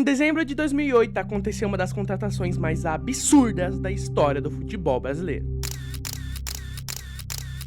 Em dezembro de 2008, aconteceu uma das contratações mais absurdas da história do futebol brasileiro.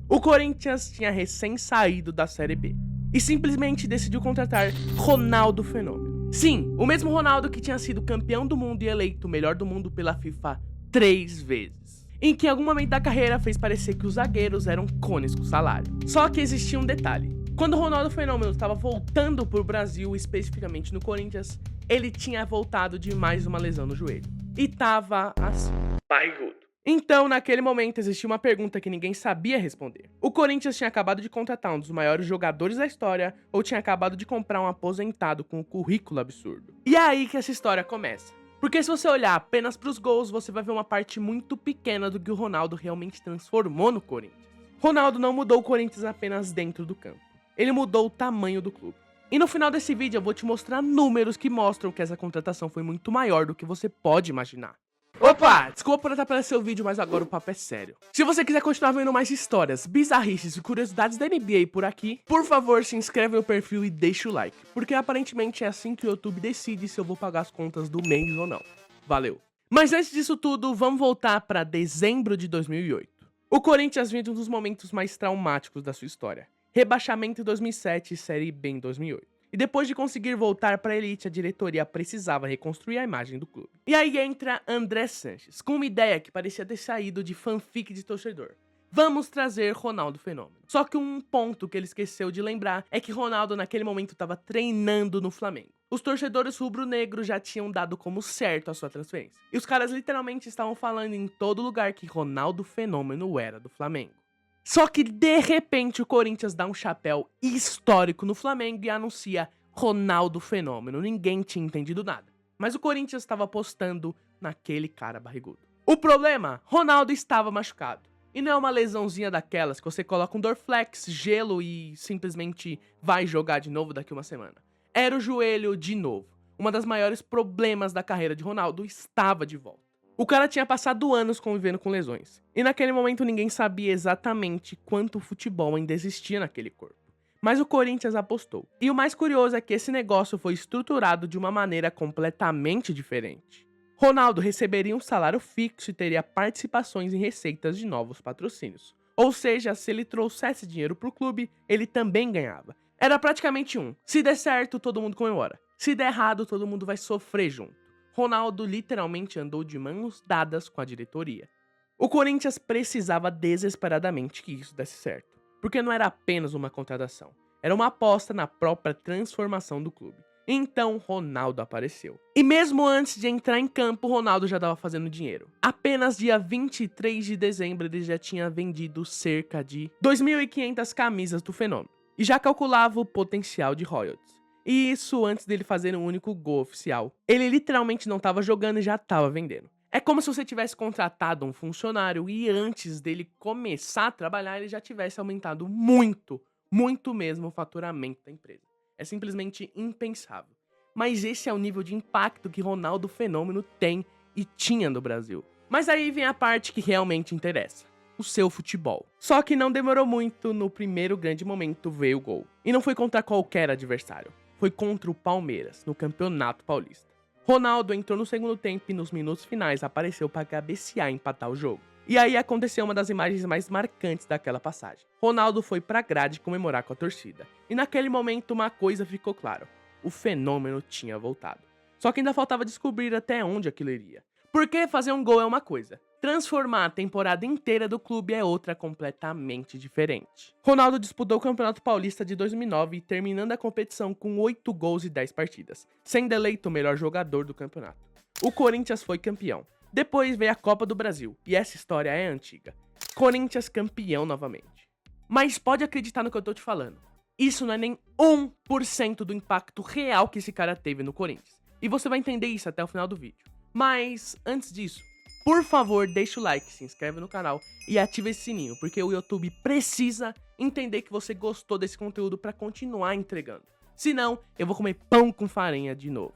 O Corinthians tinha recém saído da Série B e simplesmente decidiu contratar Ronaldo Fenômeno. Sim, o mesmo Ronaldo que tinha sido campeão do mundo e eleito o melhor do mundo pela FIFA 3 vezes. Em que em algum momento da carreira fez parecer que os zagueiros eram cones com salário. Só que existia um detalhe. Quando o Ronaldo Fenômeno estava voltando pro Brasil, especificamente no Corinthians, ele tinha voltado de mais uma lesão no joelho. E tava assim, barrigudo. Então, naquele momento, existia uma pergunta que ninguém sabia responder. O Corinthians tinha acabado de contratar um dos maiores jogadores da história ou tinha acabado de comprar um aposentado com um currículo absurdo? E é aí que essa história começa. Porque se você olhar apenas para os gols, você vai ver uma parte muito pequena do que o Ronaldo realmente transformou no Corinthians. Ronaldo não mudou o Corinthians apenas dentro do campo. Ele mudou o tamanho do clube. E no final desse vídeo eu vou te mostrar números que mostram que essa contratação foi muito maior do que você pode imaginar. Opa! Desculpa por atrapalhar o vídeo, mas agora o papo é sério. Se você quiser continuar vendo mais histórias, bizarrices e curiosidades da NBA por aqui, por favor, se inscreve no perfil e deixa o like, porque aparentemente é assim que o YouTube decide se eu vou pagar as contas do mês ou não. Valeu! Mas antes disso tudo, vamos voltar para dezembro de 2008. O Corinthians vive um dos momentos mais traumáticos da sua história. Rebaixamento em 2007 e Série B em 2008. E depois de conseguir voltar para a elite, a diretoria precisava reconstruir a imagem do clube. E aí entra André Sanches, com uma ideia que parecia ter saído de fanfic de torcedor. Vamos trazer Ronaldo Fenômeno. Só que um ponto que ele esqueceu de lembrar é que Ronaldo naquele momento estava treinando no Flamengo. Os torcedores rubro-negros já tinham dado como certo a sua transferência. E os caras literalmente estavam falando em todo lugar que Ronaldo Fenômeno era do Flamengo. Só que de repente o Corinthians dá um chapéu histórico no Flamengo e anuncia Ronaldo Fenômeno. Ninguém tinha entendido nada. Mas o Corinthians estava apostando naquele cara barrigudo. O problema? Ronaldo estava machucado. E não é uma lesãozinha daquelas que você coloca um Dorflex, gelo e simplesmente vai jogar de novo daqui uma semana. Era o joelho de novo. Uma das maiores problemas da carreira de Ronaldo estava de volta. O cara tinha passado anos convivendo com lesões. E naquele momento ninguém sabia exatamente quanto futebol ainda existia naquele corpo. Mas o Corinthians apostou. E o mais curioso é que esse negócio foi estruturado de uma maneira completamente diferente. Ronaldo receberia um salário fixo e teria participações em receitas de novos patrocínios. Ou seja, se ele trouxesse dinheiro pro clube, ele também ganhava. Era praticamente se der certo, todo mundo comemora. Se der errado, todo mundo vai sofrer junto. Ronaldo literalmente andou de mãos dadas com a diretoria. O Corinthians precisava desesperadamente que isso desse certo, porque não era apenas uma contratação, era uma aposta na própria transformação do clube. Então Ronaldo apareceu. E mesmo antes de entrar em campo, Ronaldo já estava fazendo dinheiro. Apenas dia 23 de dezembro ele já tinha vendido cerca de 2.500 camisas do Fenômeno, e já calculava o potencial de royalties. E isso antes dele fazer um único gol oficial. Ele literalmente não estava jogando e já estava vendendo. É como se você tivesse contratado um funcionário e antes dele começar a trabalhar, ele já tivesse aumentado muito mesmo o faturamento da empresa. É simplesmente impensável. Mas esse é o nível de impacto que Ronaldo Fenômeno tem e tinha no Brasil. Mas aí vem a parte que realmente interessa. O seu futebol. Só que não demorou muito, no primeiro grande momento veio o gol. E não foi contra qualquer adversário. Foi contra o Palmeiras, no Campeonato Paulista. Ronaldo entrou no segundo tempo e nos minutos finais apareceu para cabecear e empatar o jogo. E aí aconteceu uma das imagens mais marcantes daquela passagem. Ronaldo foi pra grade comemorar com a torcida. E naquele momento uma coisa ficou clara. O Fenômeno tinha voltado. Só que ainda faltava descobrir até onde aquilo iria. Porque fazer um gol é uma coisa. Transformar a temporada inteira do clube é outra completamente diferente. Ronaldo disputou o Campeonato Paulista de 2009, terminando a competição com 8 gols e 10 partidas, sendo eleito o melhor jogador do campeonato. O Corinthians foi campeão. Depois veio a Copa do Brasil, e essa história é antiga. Corinthians campeão novamente. Mas pode acreditar no que eu tô te falando. Isso não é nem 1% do impacto real que esse cara teve no Corinthians. E você vai entender isso até o final do vídeo. Mas, antes disso, por favor, deixa o like, se inscreve no canal e ativa esse sininho, porque o YouTube precisa entender que você gostou desse conteúdo para continuar entregando. Senão, eu vou comer pão com farinha de novo.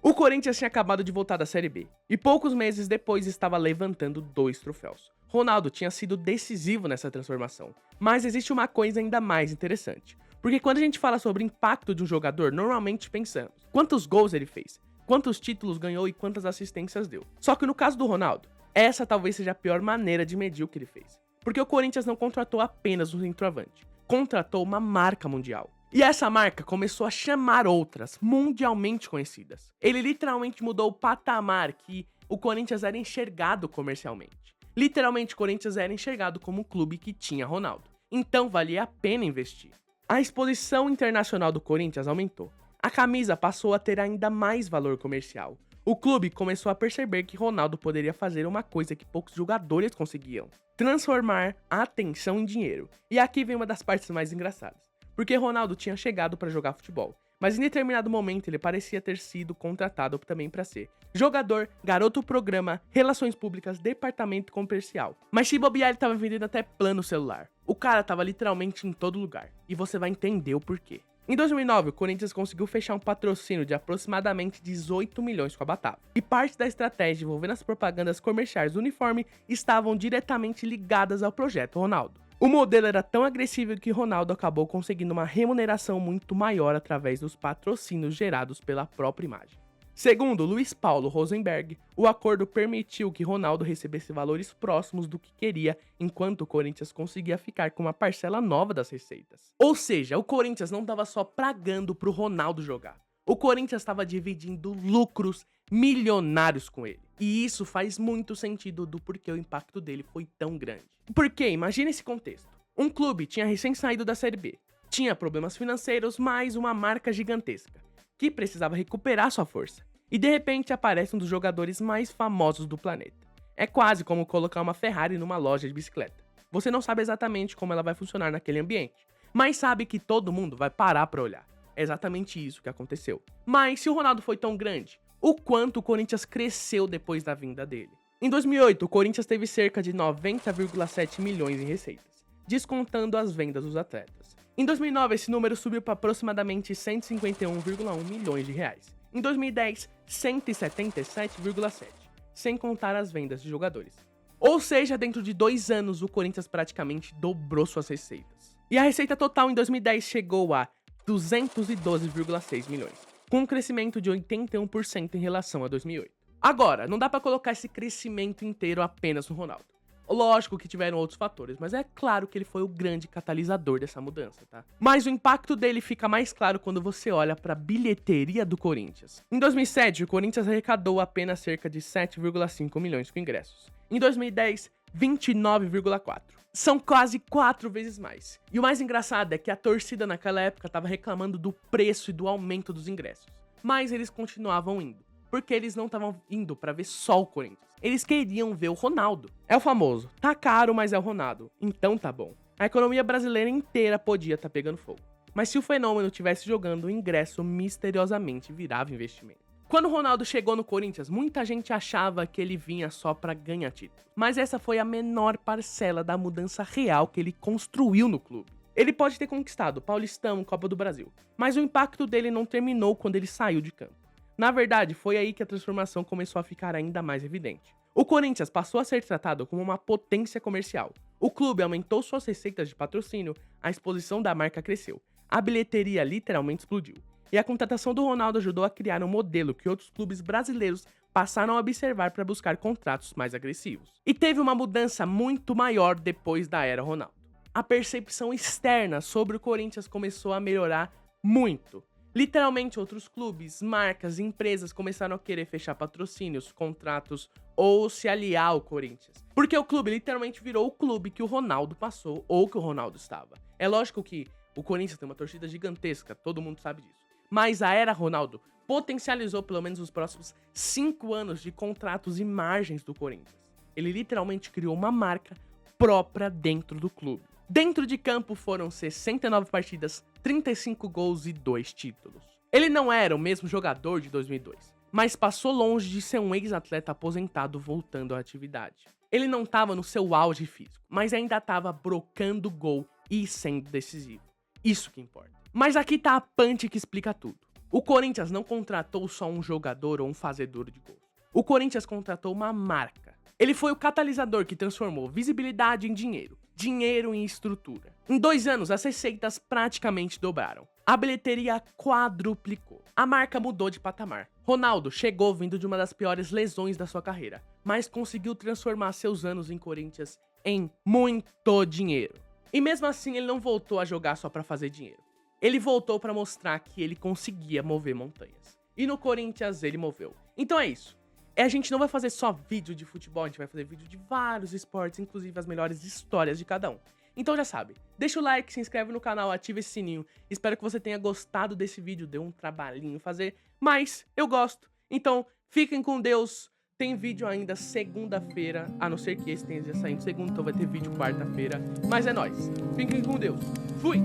O Corinthians tinha acabado de voltar da Série B, e poucos meses depois estava levantando 2 troféus. Ronaldo tinha sido decisivo nessa transformação, mas existe uma coisa ainda mais interessante. Porque quando a gente fala sobre o impacto de um jogador, normalmente pensamos: quantos gols ele fez? quantos títulos ganhou e quantas assistências deu. Só que no caso do Ronaldo, essa talvez seja a pior maneira de medir o que ele fez. Porque o Corinthians não contratou apenas um centroavante, contratou uma marca mundial. E essa marca começou a chamar outras, mundialmente conhecidas. Ele literalmente mudou o patamar que o Corinthians era enxergado comercialmente. Literalmente, o Corinthians era enxergado como um clube que tinha Ronaldo. Então valia a pena investir. A exposição internacional do Corinthians aumentou. A camisa passou a ter ainda mais valor comercial. O clube começou a perceber que Ronaldo poderia fazer uma coisa que poucos jogadores conseguiam: transformar a atenção em dinheiro. E aqui vem uma das partes mais engraçadas. Porque Ronaldo tinha chegado para jogar futebol, mas em determinado momento ele parecia ter sido contratado também para ser jogador, garoto programa, relações públicas, departamento comercial. Mas se bobear, ele tava vendendo até plano celular. O cara tava literalmente em todo lugar, e você vai entender o porquê. Em 2009, o Corinthians conseguiu fechar um patrocínio de aproximadamente 18 milhões com a Batava. E parte da estratégia envolvendo as propagandas comerciais do uniforme estavam diretamente ligadas ao projeto Ronaldo. O modelo era tão agressivo que Ronaldo acabou conseguindo uma remuneração muito maior através dos patrocínios gerados pela própria imagem. Segundo Luiz Paulo Rosenberg, o acordo permitiu que Ronaldo recebesse valores próximos do que queria, enquanto o Corinthians conseguia ficar com uma parcela nova das receitas. Ou seja, o Corinthians não estava só pagando pro Ronaldo jogar. O Corinthians estava dividindo lucros milionários com ele. E isso faz muito sentido do porquê o impacto dele foi tão grande. Porque, imagine esse contexto. Um clube tinha recém saído da Série B, tinha problemas financeiros, mais uma marca gigantesca, que precisava recuperar sua força. E de repente aparece um dos jogadores mais famosos do planeta. É quase como colocar uma Ferrari numa loja de bicicleta. Você não sabe exatamente como ela vai funcionar naquele ambiente, mas sabe que todo mundo vai parar pra olhar. É exatamente isso que aconteceu. Mas se o Ronaldo foi tão grande, o quanto o Corinthians cresceu depois da vinda dele? Em 2008, o Corinthians teve cerca de 90,7 milhões em receitas, descontando as vendas dos atletas. Em 2009, esse número subiu para aproximadamente 151,1 milhões de reais. Em 2010, 177,7, sem contar as vendas de jogadores. Ou seja, dentro de 2 anos, o Corinthians praticamente dobrou suas receitas. E a receita total em 2010 chegou a 212,6 milhões, com um crescimento de 81% em relação a 2008. Agora, não dá pra colocar esse crescimento inteiro apenas no Ronaldo. Lógico que tiveram outros fatores, mas é claro que ele foi o grande catalisador dessa mudança, tá? Mas o impacto dele fica mais claro quando você olha pra bilheteria do Corinthians. Em 2007, o Corinthians arrecadou apenas cerca de 7,5 milhões com ingressos. Em 2010, 29,4. São quase 4 vezes mais. E o mais engraçado é que a torcida naquela época estava reclamando do preço e do aumento dos ingressos. Mas eles continuavam indo, porque eles não estavam indo pra ver só o Corinthians. Eles queriam ver o Ronaldo. É o famoso, tá caro, mas é o Ronaldo, então tá bom. A economia brasileira inteira podia tá pegando fogo. Mas se o fenômeno estivesse jogando, o ingresso misteriosamente virava investimento. Quando o Ronaldo chegou no Corinthians, muita gente achava que ele vinha só pra ganhar título. Mas essa foi a menor parcela da mudança real que ele construiu no clube. Ele pode ter conquistado o Paulistão, Copa do Brasil, mas o impacto dele não terminou quando ele saiu de campo. Na verdade, foi aí que a transformação começou a ficar ainda mais evidente. O Corinthians passou a ser tratado como uma potência comercial. O clube aumentou suas receitas de patrocínio, a exposição da marca cresceu, a bilheteria literalmente explodiu. E a contratação do Ronaldo ajudou a criar um modelo que outros clubes brasileiros passaram a observar para buscar contratos mais agressivos. E teve uma mudança muito maior depois da era Ronaldo. A percepção externa sobre o Corinthians começou a melhorar muito. Literalmente, outros clubes, marcas e empresas começaram a querer fechar patrocínios, contratos ou se aliar ao Corinthians. Porque o clube literalmente virou o clube que o Ronaldo passou ou que o Ronaldo estava. É lógico que o Corinthians tem uma torcida gigantesca, todo mundo sabe disso. Mas a era Ronaldo potencializou pelo menos os próximos 5 anos de contratos e margens do Corinthians. Ele literalmente criou uma marca própria dentro do clube. Dentro de campo foram 69 partidas, 35 gols e 2 títulos. Ele não era o mesmo jogador de 2002, mas passou longe de ser um ex-atleta aposentado voltando à atividade. Ele não estava no seu auge físico, mas ainda estava brocando gol e sendo decisivo. Isso que importa. Mas aqui tá a punch que explica tudo. O Corinthians não contratou só um jogador ou um fazedor de gols. O Corinthians contratou uma marca. Ele foi o catalisador que transformou visibilidade em dinheiro, dinheiro em estrutura. Em 2 anos, as receitas praticamente dobraram. A bilheteria quadruplicou. A marca mudou de patamar. Ronaldo chegou vindo de uma das piores lesões da sua carreira, mas conseguiu transformar seus anos em Corinthians em muito dinheiro. E mesmo assim ele não voltou a jogar só pra fazer dinheiro. Ele voltou pra mostrar que ele conseguia mover montanhas. E no Corinthians ele moveu. Então é isso. A gente não vai fazer só vídeo de futebol, a gente vai fazer vídeo de vários esportes, inclusive as melhores histórias de cada um. Então já sabe, deixa o like, se inscreve no canal, ativa esse sininho. Espero que você tenha gostado desse vídeo, deu um trabalhinho fazer, mas eu gosto. Então fiquem com Deus, tem vídeo ainda segunda-feira, a não ser que esse tenha saindo segunda, então vai ter vídeo quarta-feira. Mas é nóis, fiquem com Deus, fui!